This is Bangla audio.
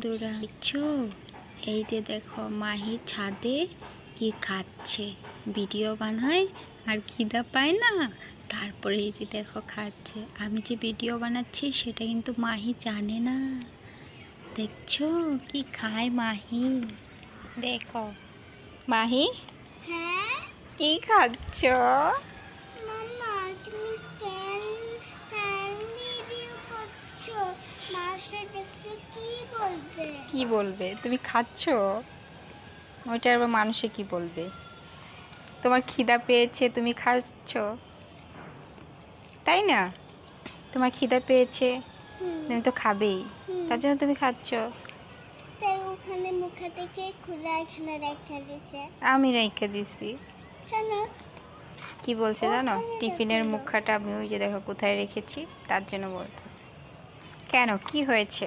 বন্ধুরা দেখছো, এই যে দেখো মাহি ছাদে কি খাচ্ছে। ভিডিও বানায় আর খিদা পায় না, তারপরে এই যে দেখো খাচ্ছে। আমি যে ভিডিও বানাচ্ছি সেটা কিন্তু মাহি জানে না। দেখছো কি খায় মাহি, দেখো। মাহি, হ্যাঁ কি খাচ্ছ? মাম্মা, তুমি কেন কেন ভিডিও করছো? মাস্টার দেখতে কি বলবে? কি বলবে? তুমি খাচ্ছ, ওইটা আবার মানুষে কি বলবে? তোমার খিদা পেয়েছে, তুমি খাচ্ছ, তাই না? তোমার খিদা পেয়েছে, তুমি তো খাবেই, তার জন্য তুমি খাচ্ছ। তাই ওখানে মুখে থেকে খোলা এখানে রেখে দিছে। আমি রেখে দিছি। কেন? কি বলছে জানো? ওখানে টিফিনের রেখে দাও। মুখাটা আমি ওই যে দেখো কোথায় রেখেছি, তার জন্য বলতেছে। কেন, কি হয়েছে?